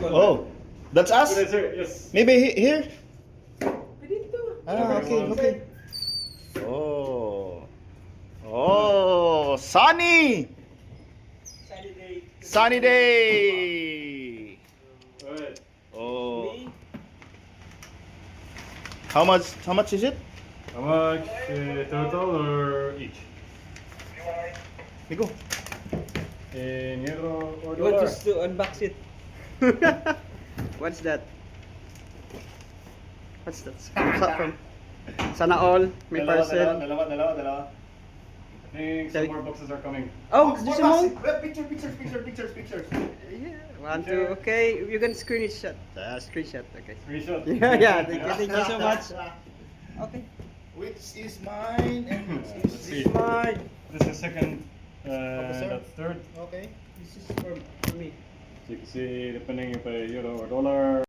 Oh, that's us? Yes, sir. Yes. Maybe here? Dito. Ah, okay, okay. Oh. Oh, sunny! Sunny day. Sunny day! Alright. Oh. Me? How much is it? How much total or each? Nico. In euro or You want dollar? us to unbox it? What's that? What's that? From Sana all, may parcel. Dalawa. I think some more boxes are coming. Oh, gusto mo? Pictures. Yeah, 1, 2, okay. You can screenshot. Screenshot, okay. Screenshot. Yeah, thank you so much. Okay. Which is mine and which Let's see. is mine. This is second. Officer? That's third. Okay. This is for me. So you can see depending if a euro or dollar.